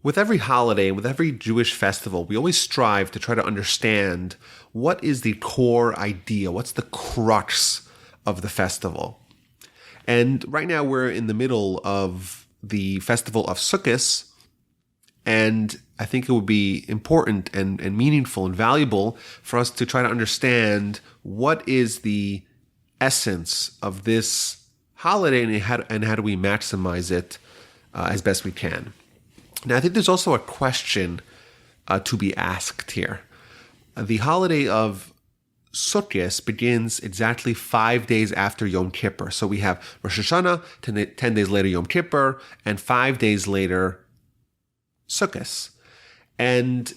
With every holiday, with every Jewish festival, we always strive to try to understand what is the core idea, what's the crux of the festival. And right now we're in the middle of the Festival of Sukkos, and I think it would be important and meaningful and valuable for us to try to understand what is the essence of this holiday and how do we maximize it as best we can. Now, I think there's also a question to be asked here. The holiday of Sukkot begins exactly 5 days after Yom Kippur. So we have Rosh Hashanah, 10 days later Yom Kippur, and 5 days later Sukkot. And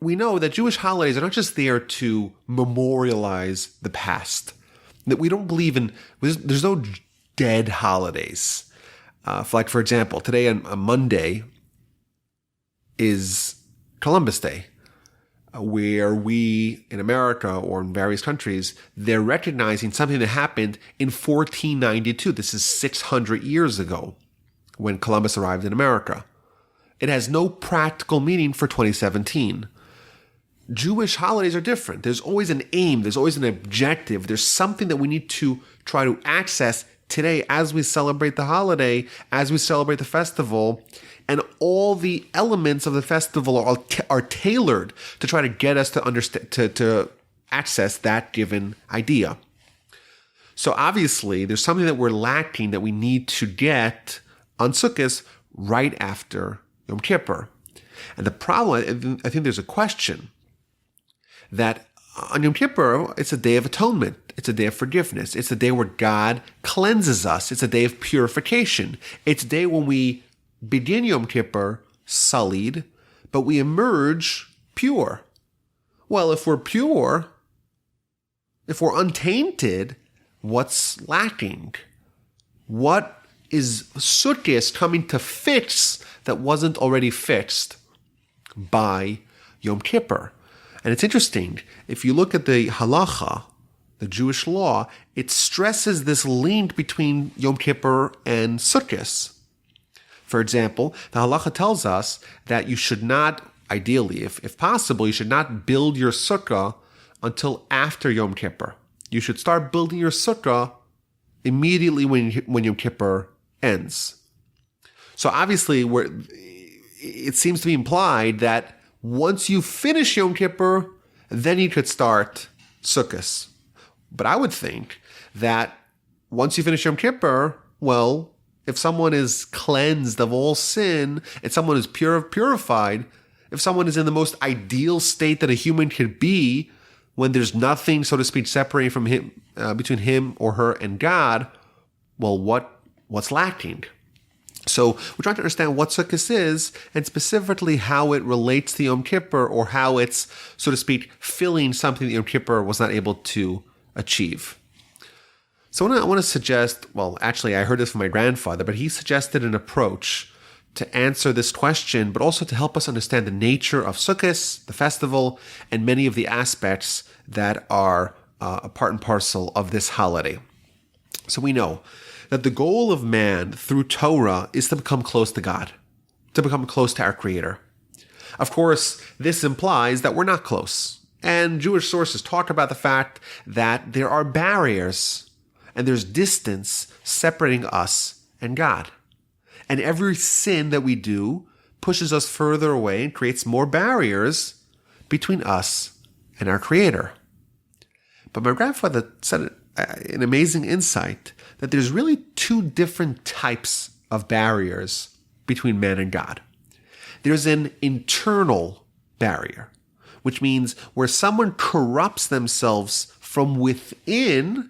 we know that Jewish holidays are not just there to memorialize the past. That we don't believe in, there's no dead holidays. For example, today on Monday is Columbus Day, where we in America or in various countries, they're recognizing something that happened in 1492. This is 600 years ago when Columbus arrived in America. It has no practical meaning for 2017. Jewish holidays are different. There's always an aim. There's always an objective. There's something that we need to try to access today as we celebrate the holiday, as we celebrate the festival. And all the elements of the festival are tailored to try to get us to understand, to access that given idea. So obviously, there's something that we're lacking that we need to get on Sukkot right after Yom Kippur. And the problem, I think there's a question that on Yom Kippur, it's a day of atonement. It's a day of forgiveness. It's a day where God cleanses us. It's a day of purification. It's a day when we begin Yom Kippur sullied, but we emerge pure. Well, if we're pure, if we're untainted, what's lacking? What is Sukkot coming to fix that wasn't already fixed by Yom Kippur? And it's interesting, if you look at the halacha, the Jewish law, it stresses this link between Yom Kippur and Sukkot. For example, the halacha tells us that you should not, ideally, if possible, you should not build your sukkah until after Yom Kippur. You should start building your sukkah immediately when Yom Kippur ends. So obviously, it seems to be implied that once you finish Yom Kippur, then you could start Sukkot. But I would think that once you finish Yom Kippur, well, if someone is cleansed of all sin, and someone is purified, if someone is in the most ideal state that a human could be, when there's nothing, so to speak, separating from him, between him or her and God, well, what's lacking? So we're trying to understand what Sukkot is, and specifically how it relates to Yom Kippur, or how it's, so to speak, filling something that Yom Kippur was not able to achieve. So I want to suggest, well, actually, I heard this from my grandfather, but he suggested an approach to answer this question, but also to help us understand the nature of Sukkot, the festival, and many of the aspects that are a part and parcel of this holiday. So we know that the goal of man through Torah is to become close to God, to become close to our Creator. Of course, this implies that we're not close. And Jewish sources talk about the fact that there are barriers and there's distance separating us and God. And every sin that we do pushes us further away and creates more barriers between us and our Creator. But my grandfather said an amazing insight that there's really two different types of barriers between man and God. There's an internal barrier, which means where someone corrupts themselves from within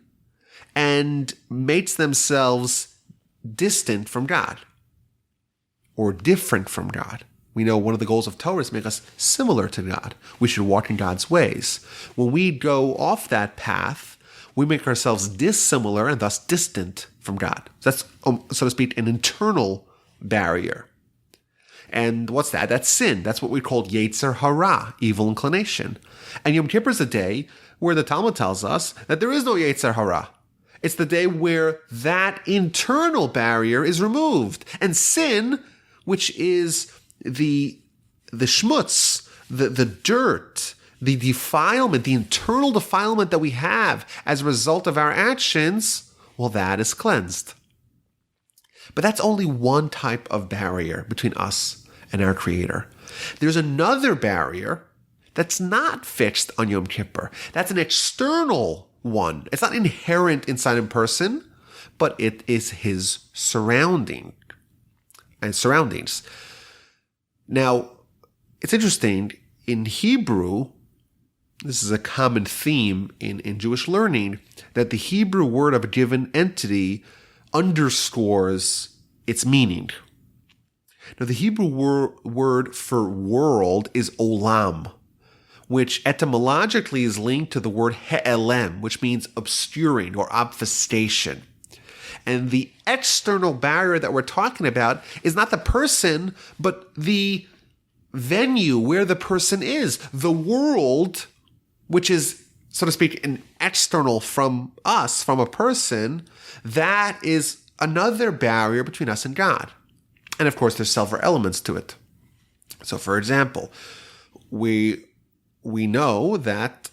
and makes themselves distant from God or different from God. We know one of the goals of Torah is to make us similar to God. We should walk in God's ways. When we go off that path, we make ourselves dissimilar and thus distant from God. So that's, so to speak, an internal barrier. And what's that? That's sin. That's what we call Yetzer Hara, evil inclination. And Yom Kippur is a day where the Talmud tells us that there is no Yetzer Hara. It's the day where that internal barrier is removed. And sin, which is the schmutz, the dirt, the defilement, the internal defilement that we have as a result of our actions, well, that is cleansed. But that's only one type of barrier between us and our Creator. There's another barrier that's not fixed on Yom Kippur. That's an external one. It's not inherent inside a person, but it is his surroundings. Now, it's interesting, in Hebrew, this is a common theme in Jewish learning, that the Hebrew word of a given entity underscores its meaning. Now, the Hebrew word for world is olam, which etymologically is linked to the word he'elem, which means obscuring or obfuscation. And the external barrier that we're talking about is not the person, but the venue where the person is. The world, which is, so to speak, an external from us, from a person, that is another barrier between us and God. And of course, there's several elements to it. So, for example, we know that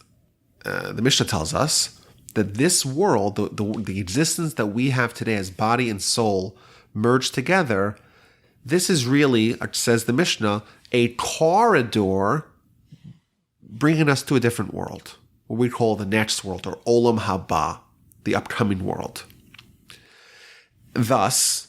the Mishnah tells us that this world, the existence that we have today as body and soul merged together, this is really, says the Mishnah, a corridor bringing us to a different world, what we call the next world, or Olam Haba, the upcoming world. Thus,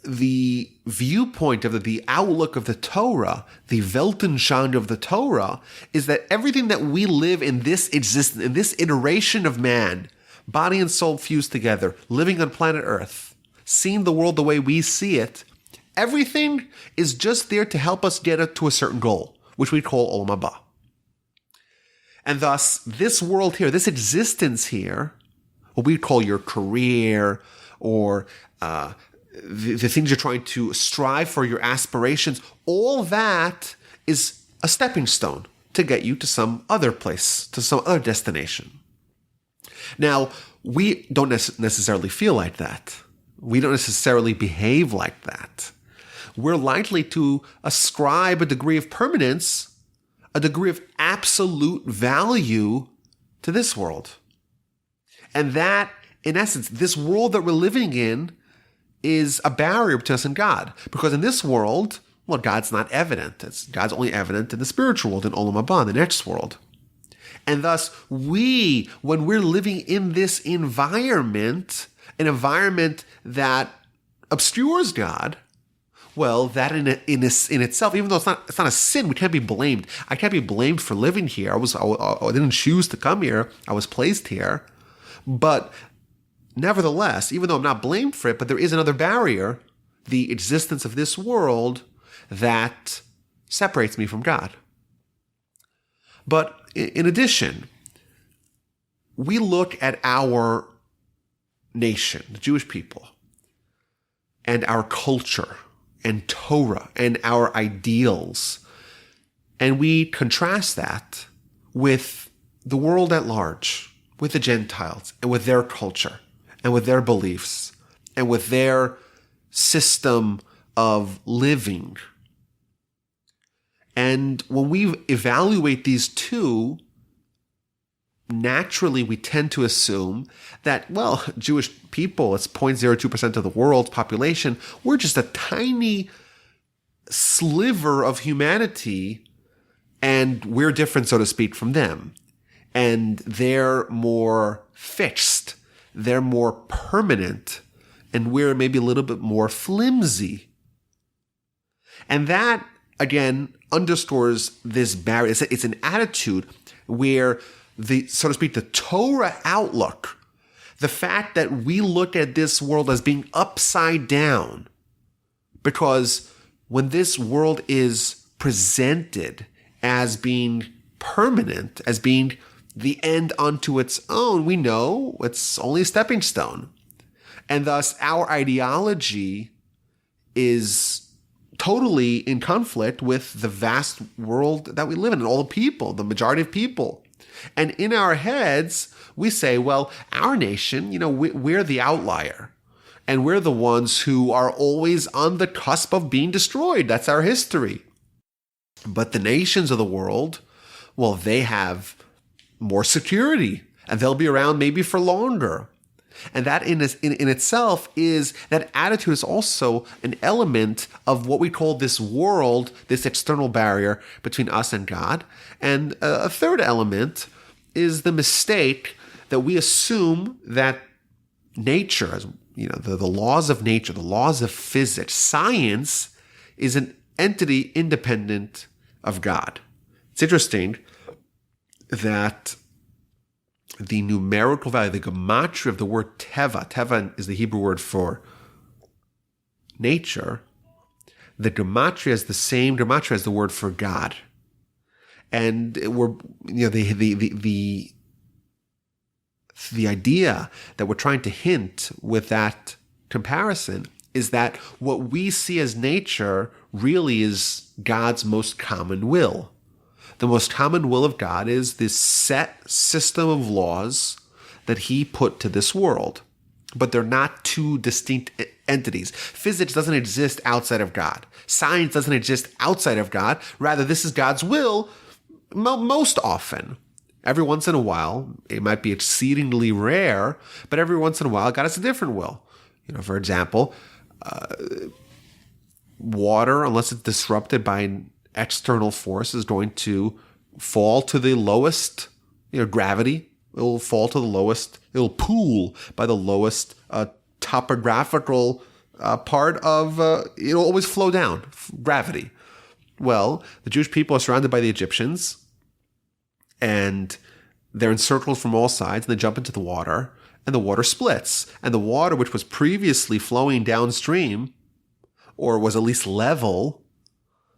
the viewpoint of the outlook of the Torah, the Weltanschauung of the Torah, is that everything that we live in this existence, in this iteration of man, body and soul fused together, living on planet Earth, seeing the world the way we see it, everything is just there to help us get to a certain goal, which we call Olam Haba. And thus, this world here, this existence here, what we call your career, or the things you're trying to strive for, your aspirations, all that is a stepping stone to get you to some other place, to some other destination. Now, we don't necessarily feel like that. We don't necessarily behave like that. We're likely to ascribe a degree of permanence, a degree of absolute value to this world. And that, in essence, this world that we're living in is a barrier between us and God. Because in this world, well, God's not evident. God's only evident in the spiritual world, in Olam Haba, the next world. And thus, when we're living in this environment, an environment that obscures God, well, that in itself, even though it's not a sin, we can't be blamed. I can't be blamed for living here. I didn't choose to come here. I was placed here. But nevertheless, even though I'm not blamed for it, but there is another barrier, the existence of this world, that separates me from God. But in addition, we look at our nation, the Jewish people, and our culture, and Torah, and our ideals, and we contrast that with the world at large, with the Gentiles, and with their culture, and with their beliefs, and with their system of living. And when we evaluate these two, naturally we tend to assume that, well, Jewish people, it's 0.02% of the world's population, we're just a tiny sliver of humanity, and we're different, so to speak, from them. And they're more fixed, they're more permanent, and we're maybe a little bit more flimsy. And that, again, underscores this barrier. It's an attitude where so to speak, the Torah outlook, the fact that we look at this world as being upside down, because when this world is presented as being permanent, as being the end unto its own, we know it's only a stepping stone. And thus our ideology is totally in conflict with the vast world that we live in, and all the people, the majority of people. And in our heads, we say, well, our nation, we're the outlier. And we're the ones who are always on the cusp of being destroyed. That's our history. But the nations of the world, well, they have more security, and they'll be around maybe for longer. And that in itself is, that attitude is also an element of what we call this world, this external barrier between us and God. And a third element is the mistake that we assume that nature, the laws of nature, the laws of physics, science is an entity independent of God. It's interesting that the numerical value, the gematria of the word teva is the Hebrew word for nature. The gematria is the same gematria as the word for God. And the idea that we're trying to hint with that comparison is that what we see as nature really is God's most common will. The most common will of God is this set system of laws that he put to this world. But they're not two distinct entities. Physics doesn't exist outside of God. Science doesn't exist outside of God. Rather, this is God's will most often. Every once in a while, it might be exceedingly rare, but every once in a while, God has a different will. For example, water, unless it's disrupted by an external force, is going to fall to the lowest, gravity. It will fall to the lowest, it will pool by the lowest topographical part of, it'll always flow down, gravity. Well, the Jewish people are surrounded by the Egyptians, and they're encircled from all sides, and they jump into the water, and the water splits. And the water, which was previously flowing downstream, or was at least level,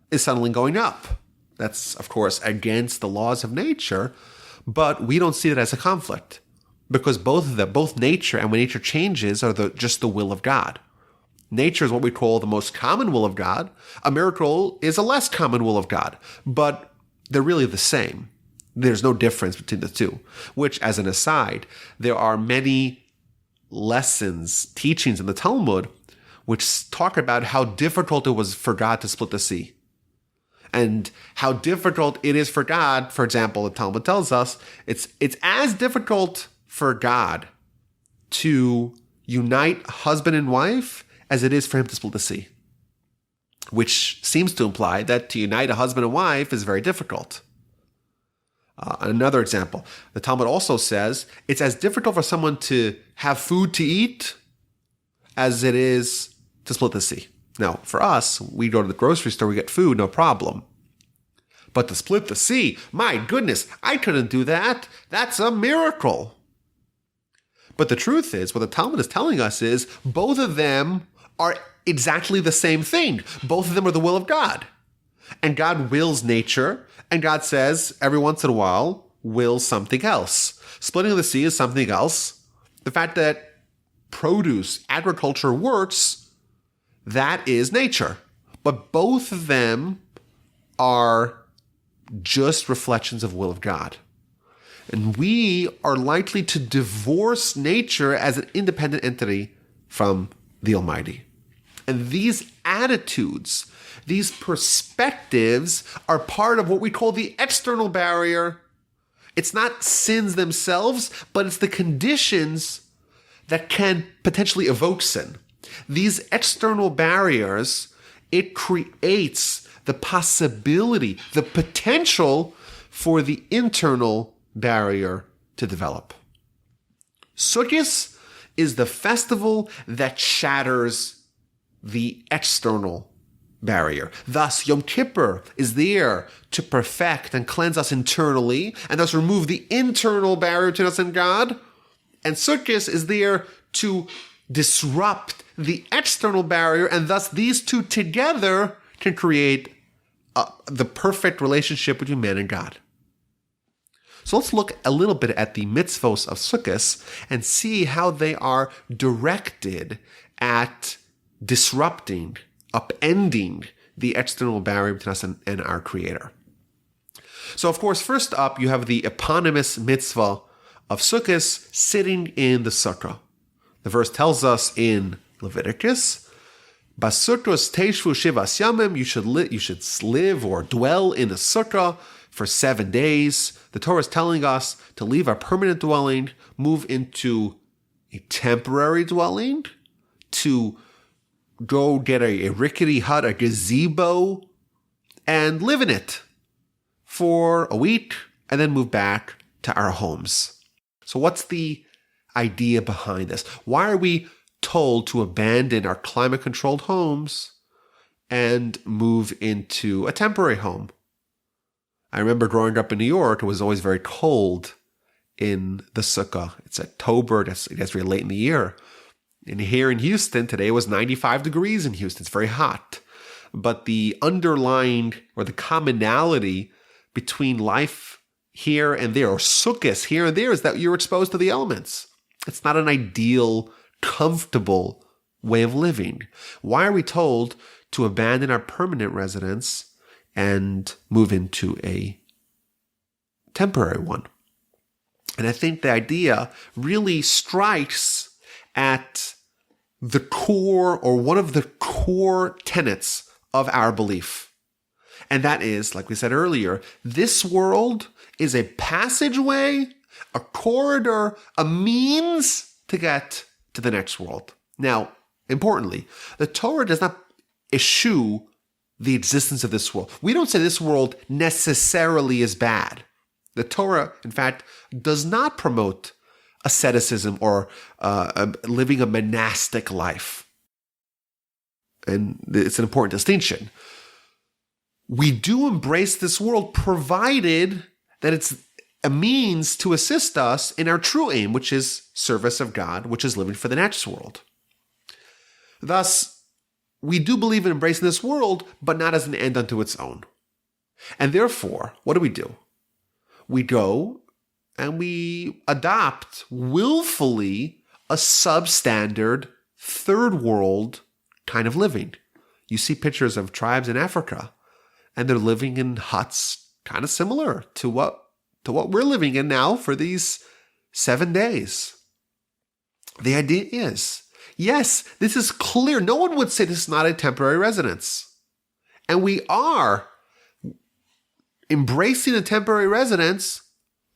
is suddenly going up. That's, of course, against the laws of nature, but we don't see that as a conflict, because both nature and when nature changes are just the will of God. Nature is what we call the most common will of God. A miracle is a less common will of God, but they're really the same. There's no difference between the two, which, as an aside, there are many lessons, teachings in the Talmud, which talk about how difficult it was for God to split the sea. And how difficult it is for God, for example, the Talmud tells us, it's as difficult for God to unite husband and wife as it is for him to split the sea. Which seems to imply that to unite a husband and wife is very difficult. Another example, the Talmud also says it's as difficult for someone to have food to eat as it is to split the sea. Now, for us, we go to the grocery store, we get food, no problem. But to split the sea, my goodness, I couldn't do that. That's a miracle. But the truth is, what the Talmud is telling us is both of them are exactly the same thing. Both of them are the will of God. And God wills nature, and God says every once in a while, wills something else. Splitting the sea is something else. The fact that produce, agriculture works, that is nature. But both of them are just reflections of will of God. And we are likely to divorce nature as an independent entity from the Almighty. And these attitudes, these perspectives are part of what we call the external barrier. It's not sins themselves, but it's the conditions that can potentially evoke sin. These external barriers, it creates the possibility, the potential for the internal barrier to develop. Sukkot is the festival that shatters the external barrier. Thus, Yom Kippur is there to perfect and cleanse us internally, and thus remove the internal barrier between us and God. And Sukkot is there to disrupt the external barrier, and thus these two together can create the perfect relationship between man and God. So let's look a little bit at the mitzvos of Sukkot and see how they are directed at disrupting, upending the external barrier between us and our Creator. So, of course, first up, you have the eponymous mitzvah of Sukkot, sitting in the sukkah. The verse tells us in Leviticus. Basukkos teishvu shivas yamim, you should live or dwell in a sukkah for 7 days. The Torah is telling us to leave our permanent dwelling, move into a temporary dwelling, to go get a rickety hut, a gazebo, and live in it for a week, and then move back to our homes. So what's the idea behind this? Why are we told to abandon our climate-controlled homes and move into a temporary home? I remember growing up in New York, it was always very cold in the Sukkah. It's October, it gets very late in the year. And here in Houston, today it was 95 degrees in Houston. It's very hot. But the underlying, or the commonality between life here and there, or Sukkahs here and there, is that you're exposed to the elements. It's not an ideal, comfortable way of living. Why are we told to abandon our permanent residence and move into a temporary one? And I think the idea really strikes at the core, or one of the core tenets of our belief. And that is, like we said earlier, this world is a passageway, a corridor, a means to get to the next world. Now, importantly, the Torah does not eschew the existence of this world. We don't say this world necessarily is bad. The Torah, in fact, does not promote asceticism or living a monastic life. And it's an important distinction. We do embrace this world provided that it's a means to assist us in our true aim, which is service of God, which is living for the next world. Thus, we do believe in embracing this world, but not as an end unto its own. And therefore, what do? We go and we adopt willfully a substandard third world kind of living. You see pictures of tribes in Africa, and they're living in huts kind of similar to what we're living in now for these 7 days. The idea is, yes, this is clear. No one would say this is not a temporary residence. And we are embracing a temporary residence.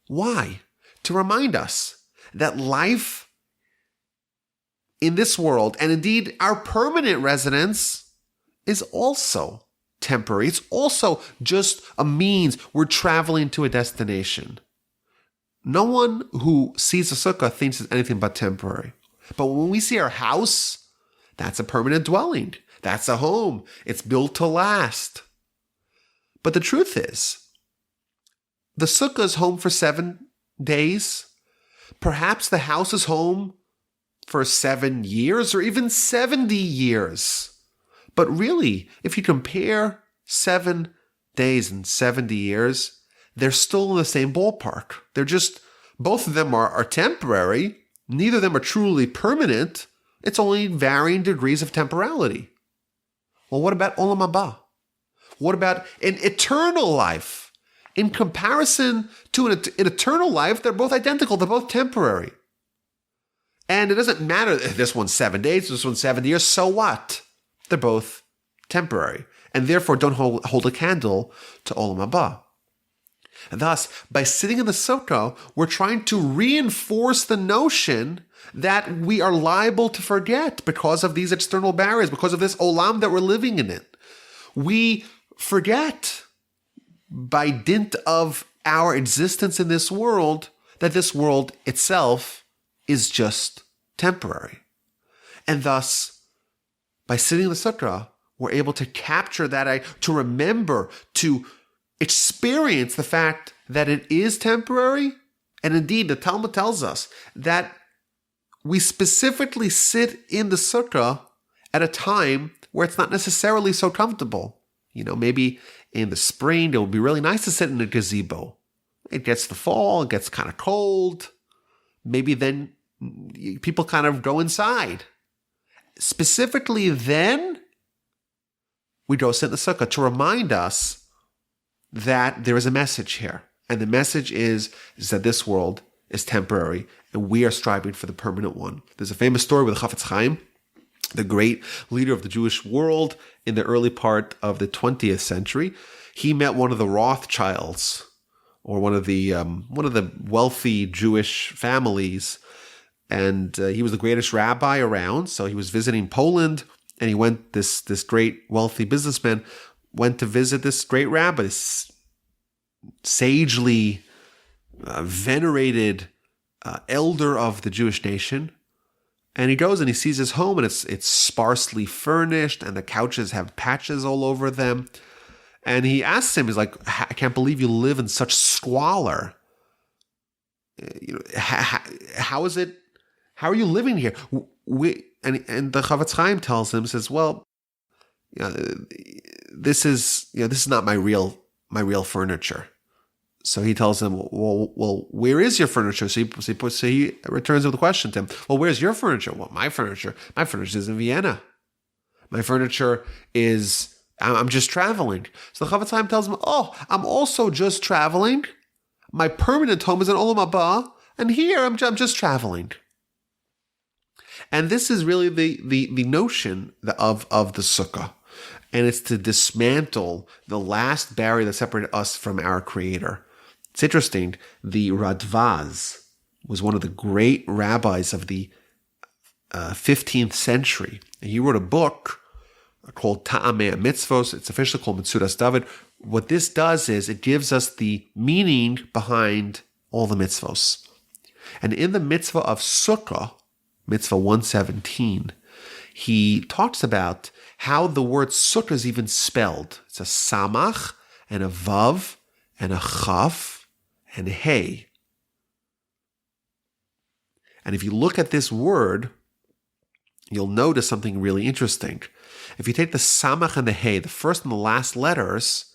Why? To remind us that life in this world, and indeed our permanent residence, is also temporary. It's also just a means. We're traveling to a destination. No one who sees a sukkah thinks it's anything but temporary. But when we see our house, that's a permanent dwelling. That's a home. It's built to last. But the truth is, the sukkah is home for 7 days. Perhaps the house is home for 7 years or even 70 years. But really, if you compare 7 days and 70 years, they're still in the same ballpark. They're just, both of them are temporary. Neither of them are truly permanent. It's only varying degrees of temporality. Well, what about Olam Haba? What about an eternal life? In comparison to an eternal life, they're both identical. They're both temporary. And it doesn't matter if this one's 7 days, this one's 70 years, so what? They're both temporary, and therefore don't hold a candle to Olam Haba. And thus, by sitting in the sukkah, we're trying to reinforce the notion that we are liable to forget because of these external barriers, because of this olam that we're living in it. We forget, by dint of our existence in this world, that this world itself is just temporary. And thus, by sitting in the sukkah, we're able to capture that, to remember, to experience the fact that it is temporary. And indeed, the Talmud tells us that we specifically sit in the sukkah at a time where it's not necessarily so comfortable. Maybe in the spring, it would be really nice to sit in a gazebo. It gets the fall, it gets kind of cold. Maybe then people kind of go inside. Specifically then, we go sit in the sukkah to remind us that there is a message here. And the message is that this world is temporary and we are striving for the permanent one. There's a famous story with Chafetz Chaim the great leader of the Jewish world in the early part of the 20th century. He met one of the Rothschilds, or one of the wealthy Jewish families, and he was the greatest rabbi around. So he was visiting Poland, and he went. This great wealthy businessman went to visit this great rabbi, this sagely venerated elder of the Jewish nation. And he goes and he sees his home, and it's sparsely furnished, and the couches have patches all over them. And he asks him, he's like, I can't believe you live in such squalor. How is it? How are you living here? And the Chavetz Chaim tells him, says, well, this is not my real furniture. So he tells him, well, where is your furniture? So he returns with a question to him. Well, where's your furniture? Well, my furniture is in Vienna. My furniture is, I'm just traveling. So the Chavetz Chaim tells him, oh, I'm also just traveling. My permanent home is in Olam Haba, and here I'm just traveling. And this is really the notion of the Sukkah. And it's to dismantle the last barrier that separated us from our Creator. It's interesting, the Radvaz was one of the great rabbis of the 15th century. And he wrote a book called Ta'amei Mitzvos. It's officially called Metzudas David. What this does is it gives us the meaning behind all the mitzvos. And in the mitzvah of Sukkah, mitzvah 117, he talks about how the word Sukkah is even spelled. It's a samach and a vav and a chaf and hey. And if you look at this word, you'll notice something really interesting. If you take the samach and the hey, the first and the last letters,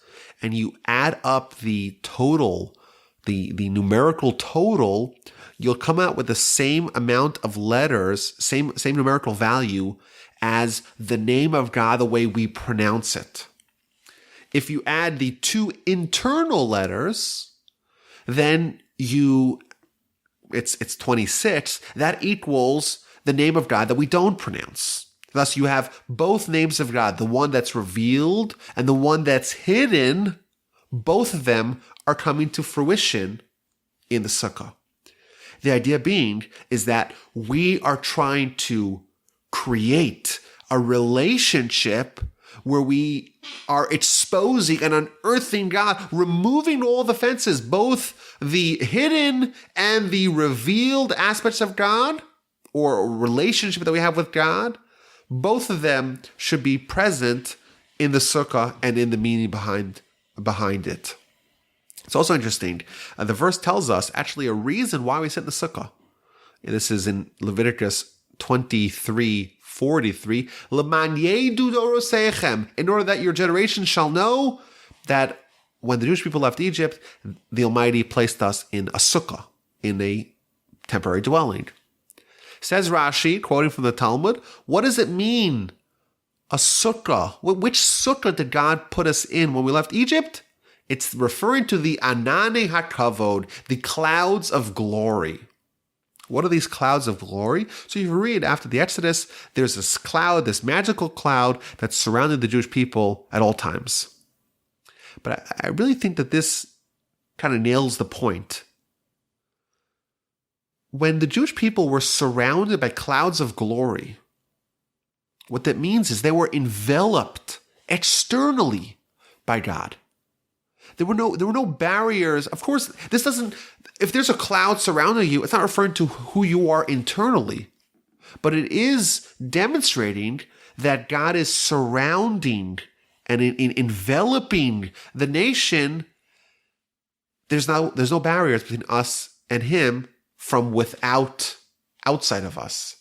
and you add up the total, the numerical total, you'll come out with the same amount of letters, same numerical value as the name of God, the way we pronounce it. If you add the two internal letters, then it's 26. That equals the name of God that we don't pronounce. Thus, you have both names of God, the one that's revealed and the one that's hidden. Both of them are coming to fruition in the Sukkah. The idea being is that we are trying to create a relationship where we are exposing and unearthing God, removing all the fences, both the hidden and the revealed aspects of God, or relationship that we have with God. Both of them should be present in the Sukkah and in the meaning behind it. It's also interesting. The verse tells us actually a reason why we sit in the Sukkah. And this is in Leviticus 23:43. L'man yedu dorosechem, in order that your generation shall know that when the Jewish people left Egypt, the Almighty placed us in a Sukkah, in a temporary dwelling. Says Rashi, quoting from the Talmud, what does it mean, a Sukkah? Which Sukkah did God put us in when we left Egypt? It's referring to the Anane HaKavod, the clouds of glory. What are these clouds of glory? So you read after the Exodus, there's this cloud, this magical cloud that surrounded the Jewish people at all times. But I really think that this kind of nails the point. When the Jewish people were surrounded by clouds of glory, what that means is they were enveloped externally by God. There were no barriers. Of course, this doesn't, if there's a cloud surrounding you, it's not referring to who you are internally, but it is demonstrating that God is surrounding and in enveloping the nation. There's no barriers between us and Him from outside of us.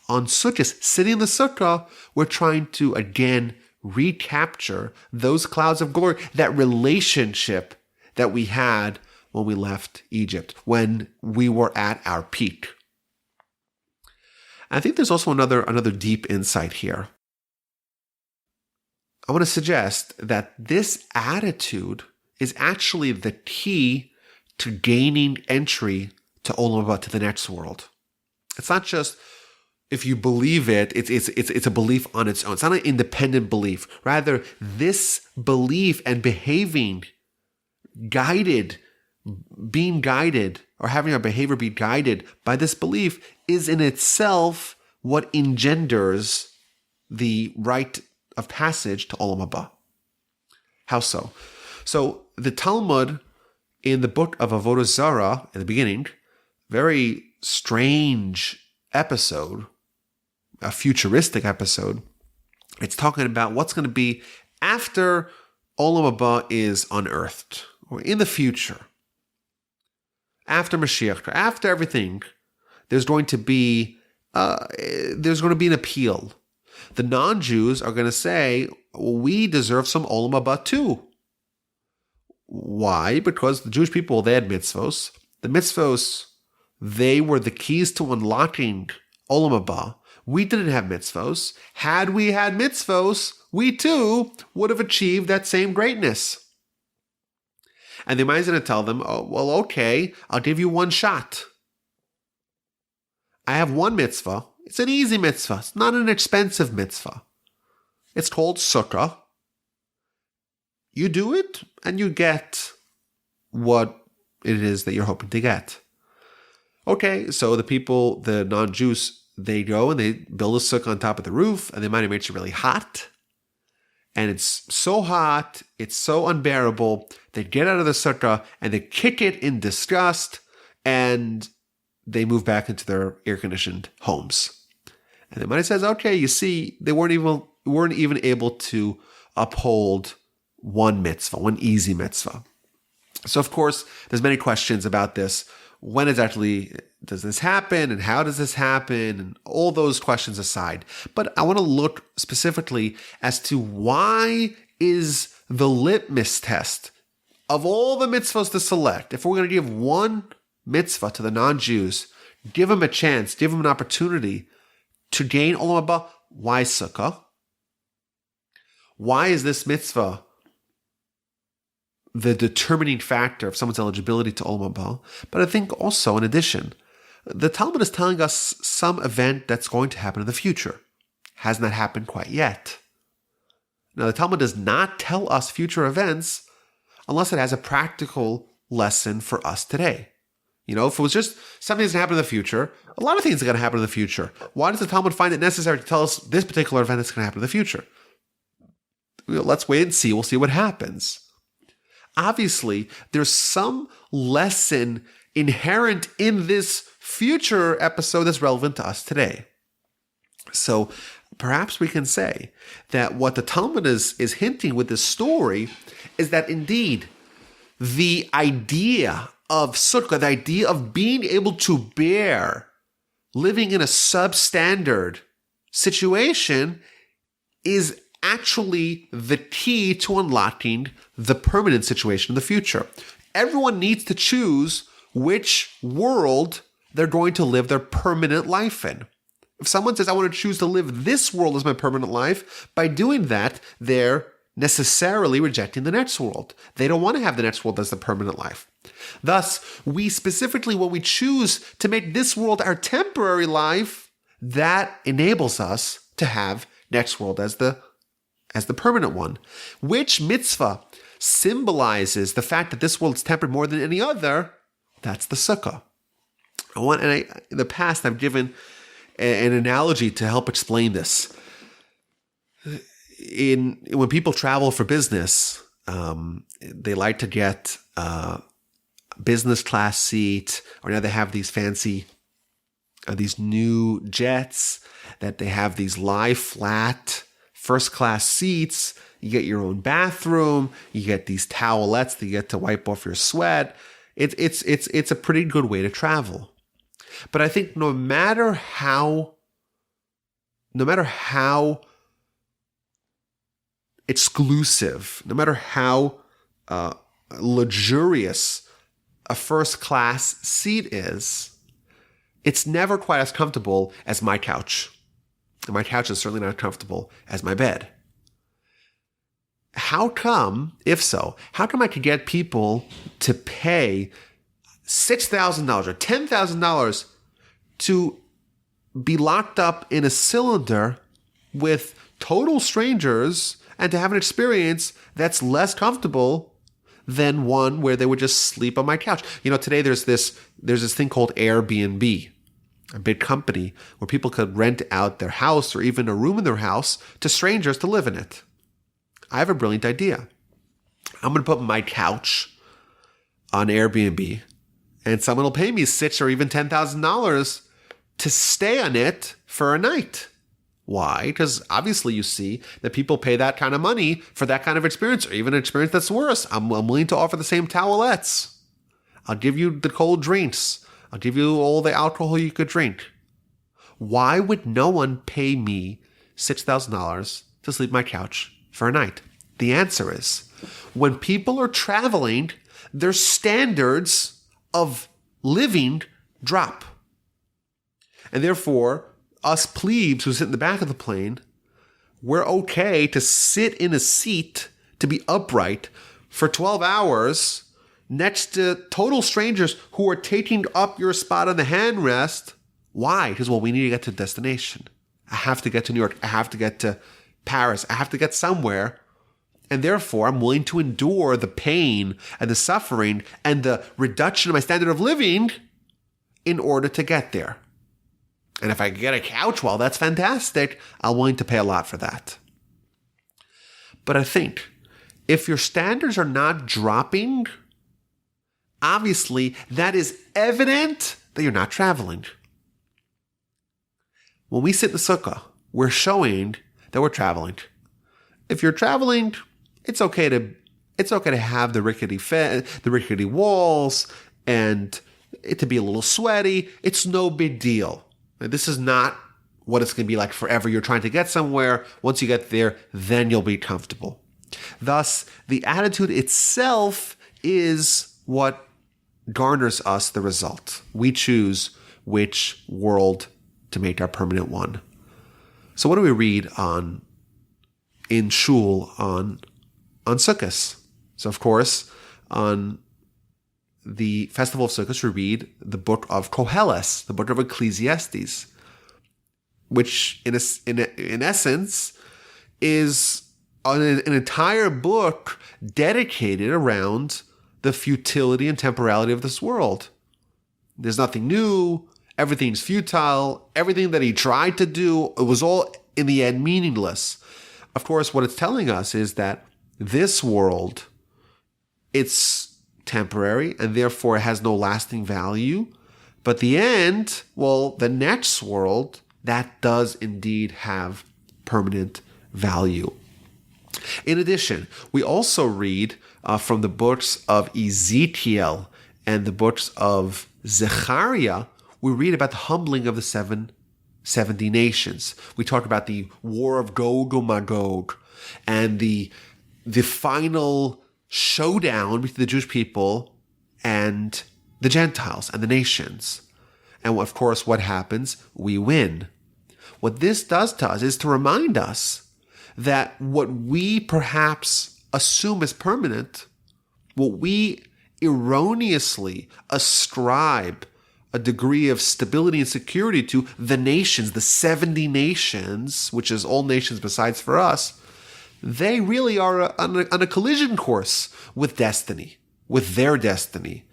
On Sukkot, sitting in the Sukkah, we're trying to again recapture those clouds of glory, that relationship that we had when we left Egypt, when we were at our peak. I think there's also another deep insight here. I want to suggest that this attitude is actually the key to gaining entry to Olam Haba, to the next world. It's not just if you believe it, it's a belief on its own. It's not an independent belief. Rather, this belief and being guided, or having our behavior be guided by this belief is in itself what engenders the rite of passage to Olam Haba. How so? So the Talmud in the book of Avodah Zarah in the beginning, very strange episode, a futuristic episode. It's talking about what's going to be after Olam Haba is unearthed, or in the future. After Mashiach, after everything, there's going to be an appeal. The non-Jews are going to say, we deserve some Olam Haba too. Why? Because the Jewish people, they had mitzvos. The mitzvos, they were the keys to unlocking Olam Haba. We didn't have mitzvos. Had we had mitzvos, we too would have achieved that same greatness. And the Ma'aser is going to tell them, oh, well, okay, I'll give you one shot. I have one mitzvah. It's an easy mitzvah. It's not an expensive mitzvah. It's called Sukkah. You do it, and you get what it is that you're hoping to get. Okay, so the people, the non-Jews, they go and they build a sukkah on top of the roof, and they might have made it really hot. And it's so hot, it's so unbearable, they get out of the sukkah and they kick it in disgust, and they move back into their air-conditioned homes. And the Ma'aser says, okay, you see, they weren't even able to uphold one mitzvah, one easy mitzvah. So, of course, there's many questions about this. When exactly does this happen, and how does this happen, and all those questions aside. But I want to look specifically as to why is the litmus test of all the mitzvahs to select, if we're going to give one mitzvah to the non-Jews, give them a chance, give them an opportunity to gain Olam Haba, why Sukkah? Why is this mitzvah the determining factor of someone's eligibility to Olam Haba? But I think also, in addition, the Talmud is telling us some event that's going to happen in the future. Has not happened quite yet. Now, the Talmud does not tell us future events unless it has a practical lesson for us today. You know, if it was just something that's going to happen in the future, a lot of things are going to happen in the future. Why does the Talmud find it necessary to tell us this particular event that's going to happen in the future? Let's wait and see. We'll see what happens. Obviously, there's some lesson inherent in this future episode that's relevant to us today. So perhaps we can say that what the Talmud is hinting with this story is that indeed the idea of Sukkah, the idea of being able to bear living in a substandard situation, is actually the key to unlocking the permanent situation in the future. Everyone needs to choose which world they're going to live their permanent life in. If someone says, I want to choose to live this world as my permanent life, by doing that, they're necessarily rejecting the next world. They don't want to have the next world as the permanent life. Thus, we specifically, when we choose to make this world our temporary life, that enables us to have next world as the permanent one. Which mitzvah symbolizes the fact that this world is tempered more than any other? That's the Sukkah. In the past, I've given an analogy to help explain this. When people travel for business, they like to get a business class seat, or now they have these fancy, these new jets that they have these lie flat first class seats. You get your own bathroom. You get these towelettes that you get to wipe off your sweat. It's a pretty good way to travel. But I think no matter how exclusive, no matter how luxurious a first class seat is, it's never quite as comfortable as my couch. And my couch is certainly not comfortable as my bed. How come, if so, how come I could get people to pay $6,000 or $10,000 to be locked up in a cylinder with total strangers and to have an experience that's less comfortable than one where they would just sleep on my couch. Today there's this thing called Airbnb, a big company where people could rent out their house or even a room in their house to strangers to live in it. I have a brilliant idea. I'm going to put my couch on Airbnb, and someone will pay me $6,000 or even $10,000 to stay on it for a night. Why? Because obviously you see that people pay that kind of money for that kind of experience, or even an experience that's worse. I'm willing to offer the same towelettes. I'll give you the cold drinks. I'll give you all the alcohol you could drink. Why would no one pay me $6,000 to sleep on my couch for a night? The answer is, when people are traveling, their standards of living drop. And therefore, us plebes who sit in the back of the plane, we're okay to sit in a seat, to be upright for 12 hours next to total strangers who are taking up your spot on the handrest. Why? Because, we need to get to the destination. I have to get to New York. I have to get to Paris. I have to get somewhere. And therefore, I'm willing to endure the pain and the suffering and the reduction of my standard of living in order to get there. And if I get a couch, that's fantastic. I'm willing to pay a lot for that. But I think if your standards are not dropping, obviously that is evident that you're not traveling. When we sit in the Sukkah, we're showing that we're traveling. If you're traveling, it's okay to have the rickety walls and it to be a little sweaty. It's no big deal. This is not what it's going to be like forever. You're trying to get somewhere. Once you get there, then you'll be comfortable. Thus, the attitude itself is what garners us the result. We choose which world to make our permanent one. So what do we read in Shul on Sukkos? So of course, on the Festival of Sukkos, we read the book of Koheles, the book of Ecclesiastes, which in essence is an entire book dedicated around the futility and temporality of this world. There's nothing new. Everything's futile. Everything that he tried to do, it was all in the end meaningless. Of course, what it's telling us is that this world, it's temporary and therefore it has no lasting value. But the end, the next world, that does indeed have permanent value. In addition, we also read from the books of Ezekiel and the books of Zechariah, we read about the humbling of the 70 nations. We talk about the war of Gog and Magog and the final showdown between the Jewish people and the Gentiles and the nations. And of course, what happens? We win. What this does to us is to remind us that what we perhaps assume as permanent, what we erroneously ascribe a degree of stability and security to the nations, the 70 nations, which is all nations besides for us, they really are on a collision course with destiny, with their destiny.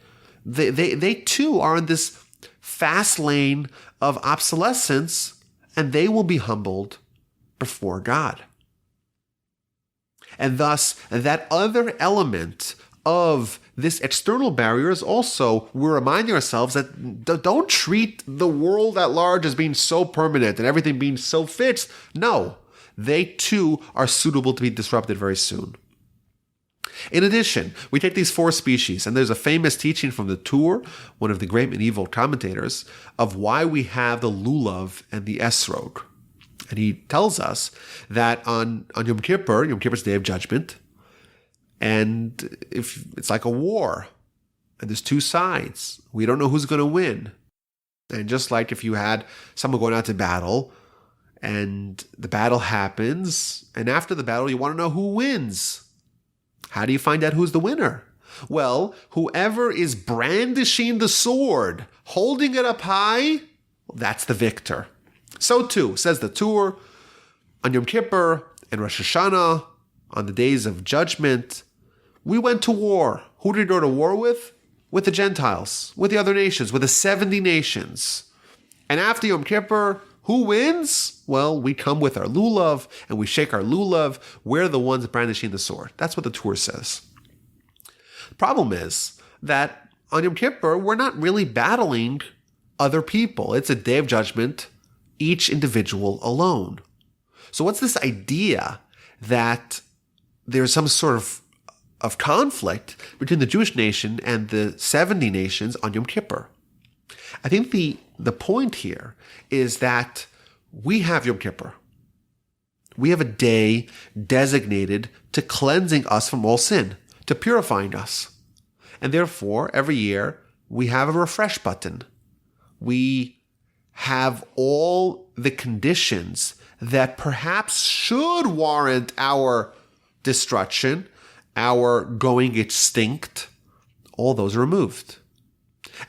They too are in this fast lane of obsolescence, and they will be humbled before God. And thus, that other element of this external barrier is also, we're reminding ourselves that don't treat the world at large as being so permanent and everything being so fixed. No. They too are suitable to be disrupted very soon. In addition, we take these 4 species, and there's a famous teaching from the Tur, one of the great medieval commentators, of why we have the lulav and the esrog. And he tells us that on Yom Kippur, Yom Kippur's Day of Judgment, and if it's like a war, and there's 2 sides, we don't know who's going to win. And just like if you had someone going out to battle, and the battle happens, and after the battle, you want to know who wins. How do you find out who's the winner? Well, whoever is brandishing the sword, holding it up high, that's the victor. So too, says the Tur, on Yom Kippur and Rosh Hashanah, on the days of judgment, we went to war. Who did we go to war with? With the Gentiles, with the other nations, with the 70 nations. And after Yom Kippur, who wins? Well, we come with our lulav, and we shake our lulav. We're the ones brandishing the sword. That's what the Tur says. The problem is that on Yom Kippur, we're not really battling other people. It's a day of judgment, each individual alone. So what's this idea that there's some sort of conflict between the Jewish nation and the 70 nations on Yom Kippur? I think the point here is that we have Yom Kippur. We have a day designated to cleansing us from all sin, to purifying us. And therefore, every year, we have a refresh button. We have all the conditions that perhaps should warrant our destruction, our going extinct. All those are removed.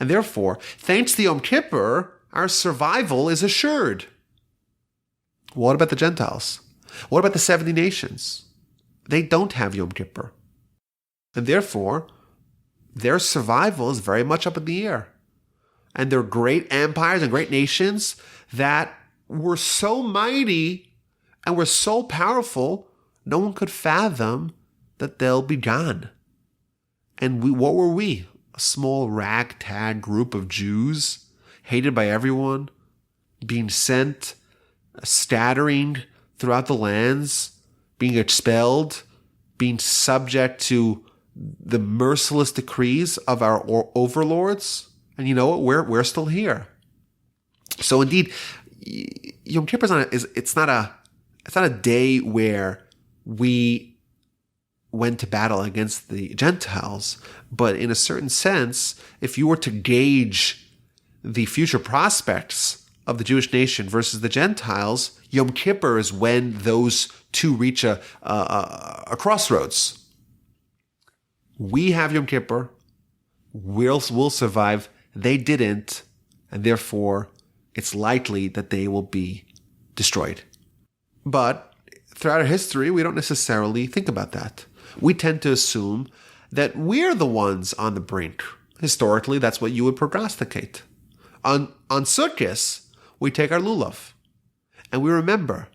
And therefore, thanks to Yom Kippur, our survival is assured. What about the Gentiles? What about the 70 nations? They don't have Yom Kippur. And therefore, their survival is very much up in the air. And they're great empires and great nations that were so mighty and were so powerful, no one could fathom that they'll be gone. And what were we? A small ragtag group of Jews, hated by everyone, being sent, scattering throughout the lands, being expelled, being subject to the merciless decrees of our overlords. And you know what? We're still here. So indeed, Yom Kippur it's not a day where we went to battle against the Gentiles, but in a certain sense, if you were to gauge the future prospects of the Jewish nation versus the Gentiles, Yom Kippur is when those two reach a crossroads. We have Yom Kippur. We'll survive. They didn't, and therefore it's likely that they will be destroyed. But throughout our history, we don't necessarily think about that. We tend to assume that we're the ones on the brink. Historically, that's what you would prognosticate. On Sukkos, we take our lulav, and we remember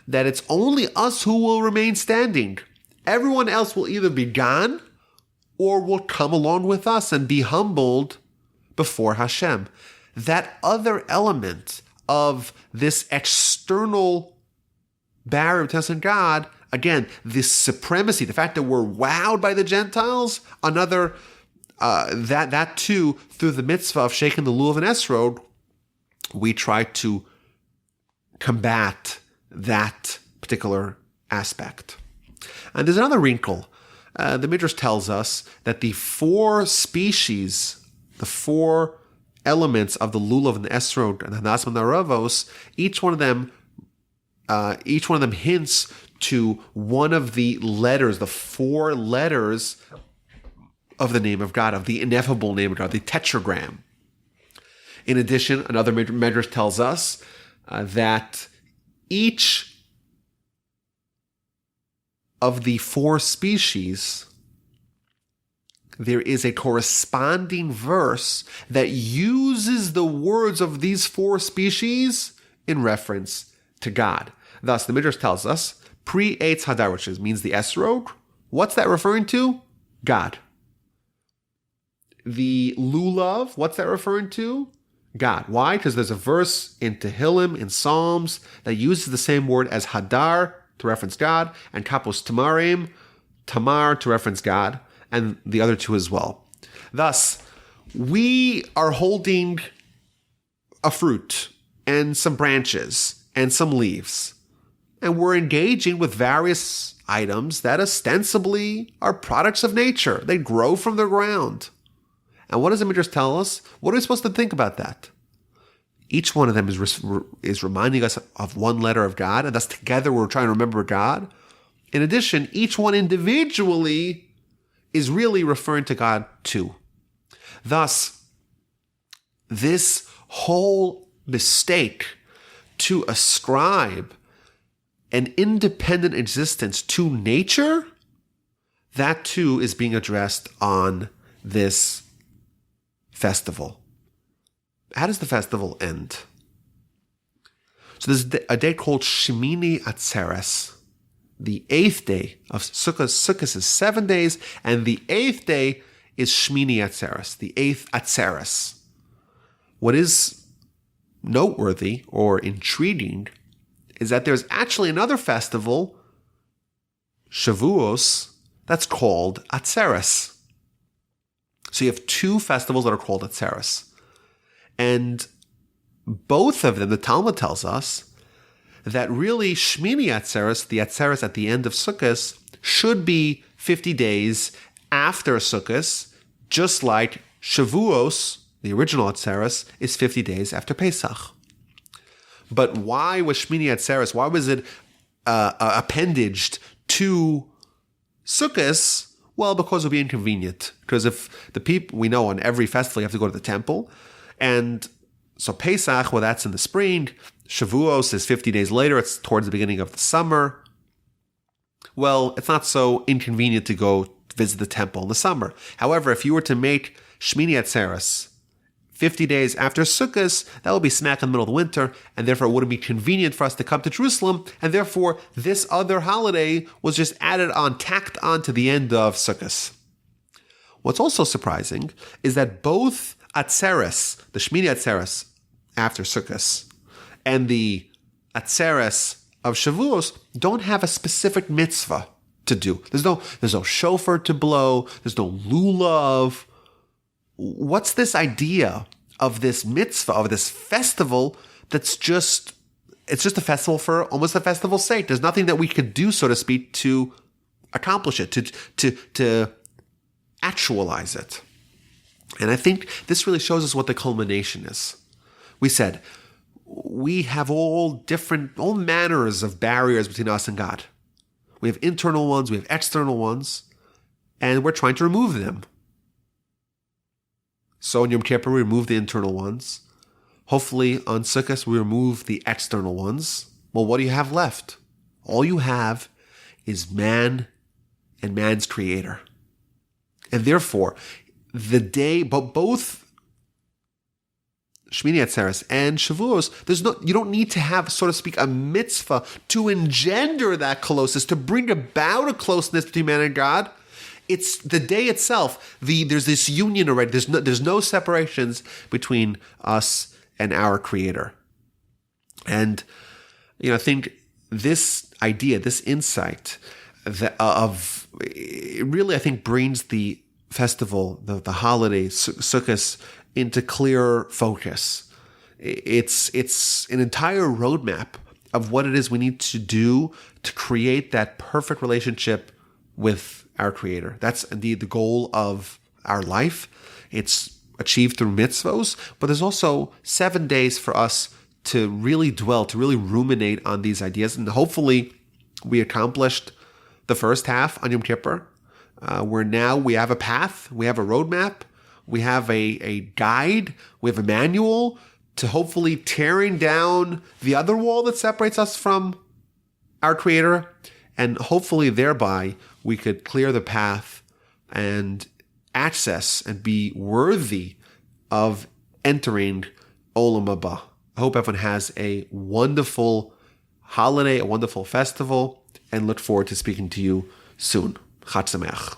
that it's only us who will remain standing. Everyone else will either be gone or will come along with us and be humbled before Hashem. That other element of this external barrier between God, again, this supremacy, the fact that we're wowed by the Gentiles, another, that too, through the mitzvah of shaking the lulav and esrog, we try to combat that particular aspect. And there's another wrinkle. The Midrash tells us that the four species, the four elements of the lulav and the esrog and the hadas and the aravos, each one of them hints to one of the letters, the four letters of the name of God, of the ineffable name of God, the tetragram. In addition, another Midrash tells us that each of the four species, there is a corresponding verse that uses the words of these four species in reference to God. Thus, the Midrash tells us, pre-Eitz Hadar, which means the esrog. What's that referring to? God. The lulav, what's that referring to? God. Why? Because there's a verse in Tehillim, in Psalms, that uses the same word as Hadar to reference God, and Kapos Tamarim, Tamar to reference God, and the other two as well. Thus, we are holding a fruit and some branches and some leaves, and we're engaging with various items that ostensibly are products of nature. They grow from the ground. And what does the Midrash tell us? What are we supposed to think about that? Each one of them is reminding us of one letter of God, and thus together we're trying to remember God. In addition, each one individually is really referring to God too. Thus, this whole mistake to ascribe an independent existence to nature, that too is being addressed on this festival. How does the festival end? So there's a day called Shmini Atzeres, the 8th day of Sukkah. Sukkah is 7 days, and the 8th day is Shmini Atzeres, the 8th Atzeres. What is noteworthy or intriguing is that there's actually another festival, Shavuos, that's called Atzeres. So you have two festivals that are called Atzeres. And both of them, the Talmud tells us, that really Shmini Atzeres, the Atzeres at the end of Sukkot, should be 50 days after Sukkot, just like Shavuos, the original Atzeres, is 50 days after Pesach. But why was Shmini Atzeres, why was it appendaged to Sukkot? Well, because it would be inconvenient. Because if the people, we know on every festival you have to go to the temple. And so Pesach, well, that's in the spring. Shavuos is 50 days later. It's towards the beginning of the summer. Well, it's not so inconvenient to go visit the temple in the summer. However, if you were to make Shmini Atzeres 50 days after Sukkot, that would be smack in the middle of the winter, and therefore it wouldn't be convenient for us to come to Jerusalem, and therefore this other holiday was just added on, tacked on to the end of Sukkot. What's also surprising is that both Atzeres, the Shmini Atzeres after Sukkot, and the Atzeres of Shavuos don't have a specific mitzvah to do. There's no shofar to blow. There's no lulav. What's this idea of this mitzvah, of this festival it's just a festival for almost a festival's sake? There's nothing that we could do, so to speak, to accomplish it, to actualize it. And I think this really shows us what the culmination is. We said, we have all manners of barriers between us and God. We have internal ones, we have external ones, and we're trying to remove them. So in Yom Kippur, we remove the internal ones. Hopefully on Sukkot, we remove the external ones. Well, what do you have left? All you have is man and man's creator. And therefore, the day, but both Shmini Atzeres and Shavuos, you don't need to have, so to speak, a mitzvah to engender that closeness, to bring about a closeness between man and God. It's the day itself. There's this union already. There's no separations between us and our Creator. And I think this idea, this insight it really, I think, brings the festival, the holiday, Sukkot, into clear focus. It's an entire roadmap of what it is we need to do to create that perfect relationship with our Creator. That's indeed the goal of our life. It's achieved through mitzvos, but there's also 7 days for us to really dwell, to really ruminate on these ideas. And hopefully we accomplished the first half on Yom Kippur, where now we have a path, we have a roadmap, we have a guide, we have a manual to hopefully tearing down the other wall that separates us from our Creator, and hopefully thereby we could clear the path and access and be worthy of entering Olam Haba. I hope everyone has a wonderful holiday, a wonderful festival, and look forward to speaking to you soon. Chag Sameach.